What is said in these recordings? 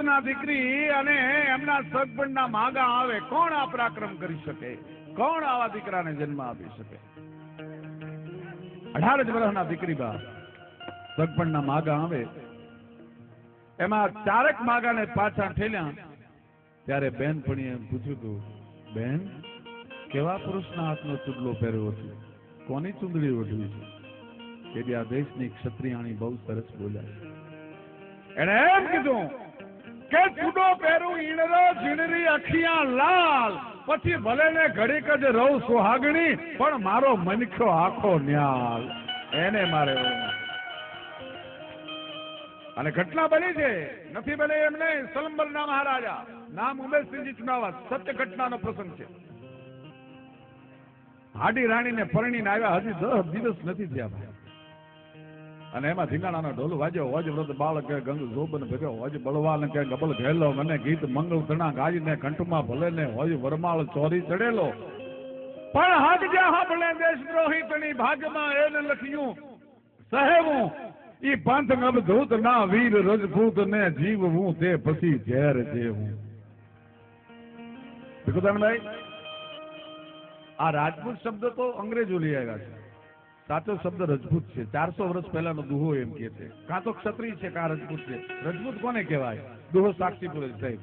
ના દીકરી અને એમના સગપણના માગા આવે, કોણ આ પરાક્રમ કરી શકે? કોણ આવા દીકરાને જન્મ આપી શકે? 18 જ વર્ષના દીકરી બા સગપણના માગા આવે, એમાં 4 માગાને પાછા ઠેલ્યા. ત્યારે બેનપણીએ પૂછ્યું હતું, બેન કેવા પુરુષના હાથનો ચૂડલો પહેર્યો છે? કોની ચૂંદડી ઓઢવી છે? કે આ દેશની ક્ષત્રિયાણી બહુ સરસ બોલ્યા. એને એમ કીધું કે ચૂડો પહેરું ઈણરો ઝીણરી અખિયા લાલ, પછી ભલે ને ઘડીક જ રહું સુહાગણી, પણ મારો મનખ્યો આખો ન્યાલ. એને મારે અને ઘટના બની છે, નથી બની એમ નહીં. સલંબરના મહારાજા નામ ઉમેશસિંહજી ચુનાવા, સત્ય ઘટનાનો પ્રસંગ છે. હાડી રાણીને પરણીને આવ્યા, હજી 10 દિવસ નથી થયા ભાઈ. અને એમાં ધીંગાણાનો ઢોલ વાજ્યો, હોજ વ્રત બાળક ગંગ જોબન ભર્યો, હોજ બળવાલ કે ગબલ ઘેલો, મને ગીત મંગળ તણા ગાજીને કંઠમાં ભલે ને હોજ વરમાળ ચોરી ચડેલો. પણ હાથ જ્યાં સાંભળે દેશદ્રોહી તણી ભાગમાં એને લખ્યું સહેવું, ઈ પાંથ અબધૂત ના વીર રજપૂત ને જીવવું તે પછી ઝેર જેવું. ભીખુદાનભાઈ, આ રાજપૂત શબ્દ તો અંગ્રેજો લઈ આવ્યા છે, સાચો શબ્દ રજપૂત છે. 400 વર્ષ પહેલાનો દુહો એમ કે છે. કાં તો ક્ષત્રિય છે, કાં રજપૂત છે. રજપૂત કોને કહેવાય? દુહો સાક્ષી પુરે સાહેબ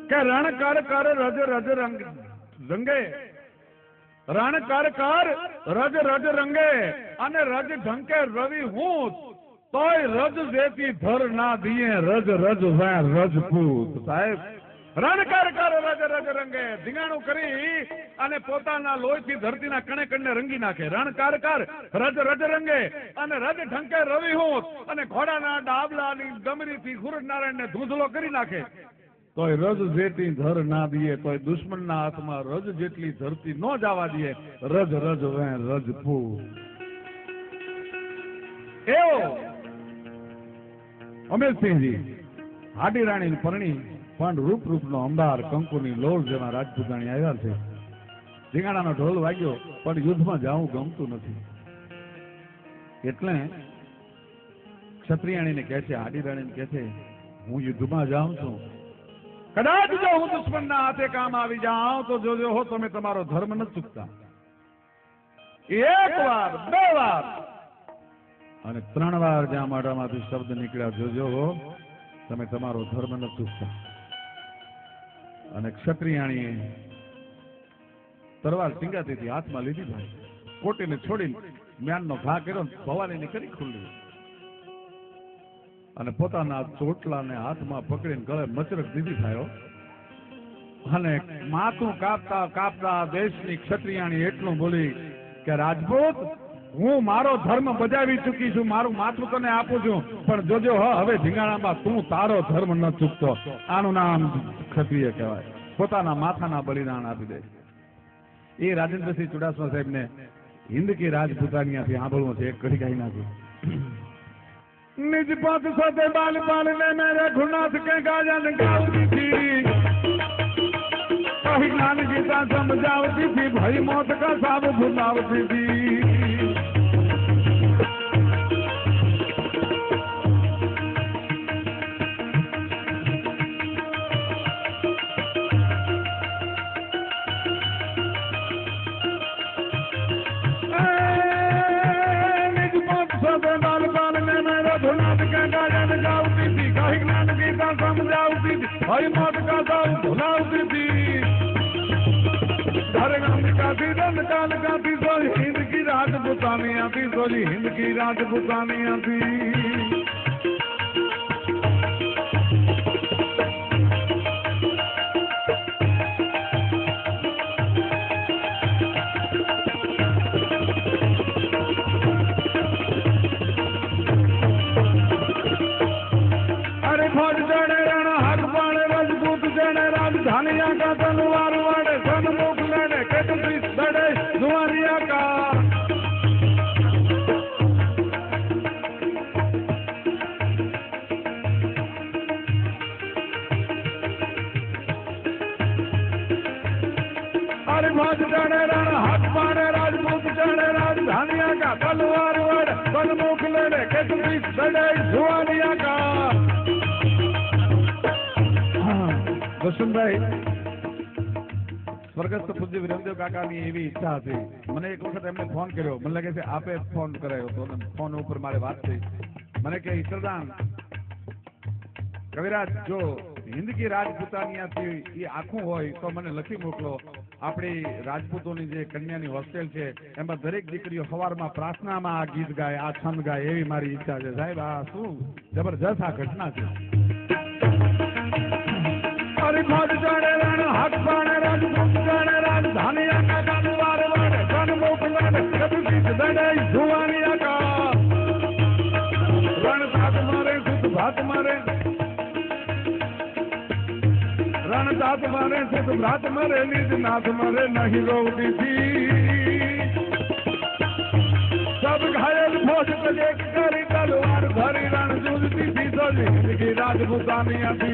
કે રણ કર કર રજ રજ રંગ રંગે, રણ કર કર રજ રજ રંગે, અને રજ ઢંકે રવિ હું, તોય રજ જેતી ધર ના દિયે રજ રજ રજપૂત. સાહેબ રણ કર કર રજ રજ રંગે, ધીંગાણું કરી અને પોતાના લોહીથી ધરતીના કણે કણને રંગી નાખે. રણ કર કર રજ રજ રંગે, અને રજ ઢંકે રવિ હોત, અને ઘોડાના ડાબલાની ડમરીથી સૂરજનારાયણને ધૂંધળો કરી નાખે. તોય રજ જેટલી ધર ના દીએ, તોય દુશ્મનના હાથમાં રજ જેટલી ધરતી ન જવા દે. રજ રજ રજપૂત. એવો અમેરસિંહજી હાડી રાણી પરણી, પણ રૂપ રૂપનો અંબાર, કંકુની લોળ જેવા રાજપૂતાણી આવ્યા છે. ધીંગાણાનો ઢોલ વાગ્યો, પણ યુદ્ધમાં જવું ગમતું નથી. એટલે ક્ષત્રિયાણીને કહે છે, હાડી રાણીને કહે છે, હું યુદ્ધમાં જાઉં છું, કદાચ જો હું દુશ્મનના હાથે કામ આવી જાઉં તો જોજો હો, તમે તમારો ધર્મ ન ચૂકતા. 1 વાર 2 વાર અને 3 વાર જ્યાં મોઢામાંથી શબ્દ નીકળ્યા, જોજો હો, તમે તમારો ધર્મ ન ચૂકતા. અને ક્ષત્રિયાણીએ તરવાર ટીંગાતીથી હાથમાં લીધી ભાઈ, કોટીને છોડીને જ્ઞાનનો ઘા કર્યો, ભવાનીની કરી ખુલ્લી, અને પોતાના ચોટલાને હાથમાં પકડીને ગળે મચરક દીધી થયો. અને માથું કાપતા કાપતા દેશની ક્ષત્રિયાણી એટલું બોલી કે રાજપૂત, હું મારો ધર્મ બજાવી ચૂકી છું, મારું માથું તને આપું છું, પણ જોજો હવે ધીંગાણામાં તું તારો ધર્મ ન ચૂકતો. આનું નામ ક્ષત્રિય કહેવાય. પોતાના માથાના બલિદાન આપી દે. એ રાજેન્દ્રસિંહ ચુડાસમા સાહેબને હિન્દ કી રાજપૂતાનિયાથી સાંભળવું છે. એક કડી ગાઈ નાખી. निज पद सदे बाल बाल ने मेरे घुनाथ के गाजन गावती थी, कही ज्ञान गीता समझावती थी, भई मौत का साब भुलावती थी. निज पद सदे बाल बाल ने मेरे घुनाथ के गाजन गावती थी, कही ज्ञान गीता समझावती थी, भई मौत का साब भुलावती थी. रन काल का थी, सोली हिंद की राजपूतानियां थी, सोली हिंद की राजपूतानियां थी. अरे फौज चढ़े रण हक पाड़े, राजपूत चढ़े राजधानिया का, तलवार वाड़े सन्मुख लड़े, केतरी लड़े जुआरिया का. अरे फौज चढ़े रण हक पाड़े, राजपूत चढ़े राजधानिया का, तलवार वाड़े सन्मुख लड़े, केतरी लड़े जुआरिया का. રોશનભાઈ સ્વર્ગસ્થ પૂજ્ય વિરમદેવ કાકાની એવી ઈચ્છા હતી. મને એક વખત એમને ફોન કર્યો, મને લાગે છે આપે ફોન કરાયો હતો, ફોન ઉપર મારે વાત થઈ. મને કે ઈશ્વરદાન કવિરાજ, જો હિન્દકી રાજપૂતાનિયાથી એ આખું હોય તો મને લખી મોકલો. આપણી રાજપૂતોની જે કન્યાની હોસ્ટેલ છે એમાં દરેક દીકરીઓ સવારમાં પ્રાર્થનામાં આ ગીત ગાય, આ છંદ ગાય, એવી મારી ઈચ્છા છે. સાહેબ, આ શું જબરજસ્ત આ ઘટના છે. रणदात मारे सिद्ध भ्रात मरे निज नाथ मरे नहीं रोटी थी सब घायल भोज तजे करी तलवार धरी रण जूझती थी तो जिंदगी राजपूतानिया थी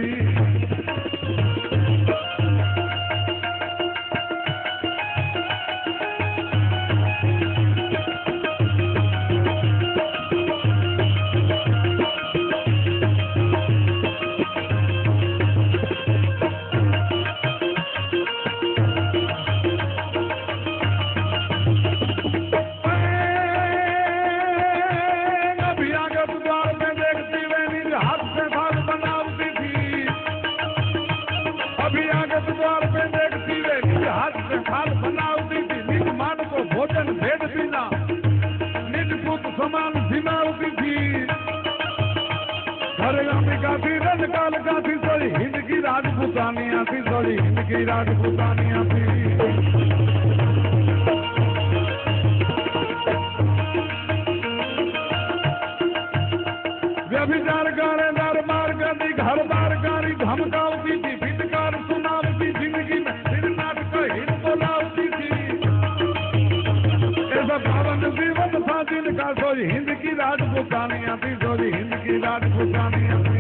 राजपूतानिया थी थोड़ी हिंदकी राजपूतानिया थी व्यभिचार गारे दार मार गदी घर बार गारी धमकावती थी फिटकार सुनावती जिंदगी में फिर नाटक हिट बोलावती थी ऐसा पावन जीवन था जिनका थोड़ी हिंदकी राजपूतानिया थी थोड़ी हिंदकी राजपूतानिया थी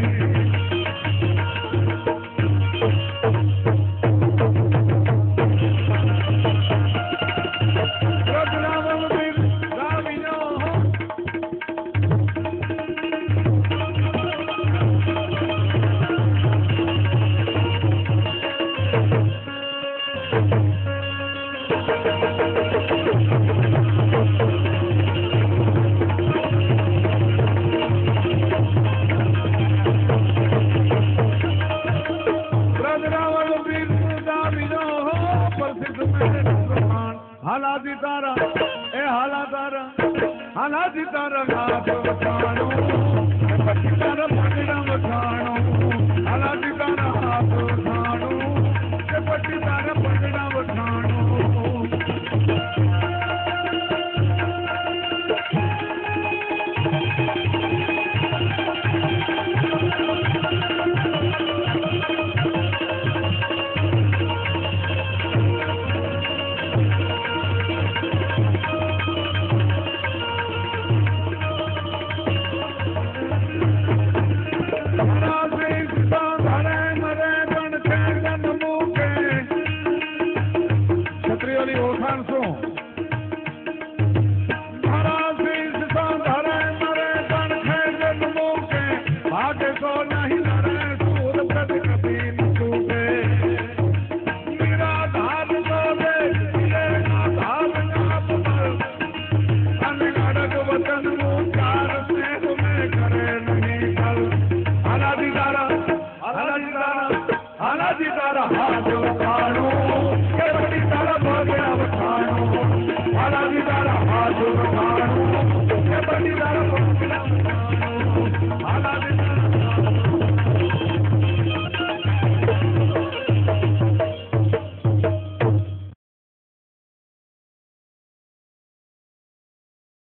हालाजी तारा हाथ उठानो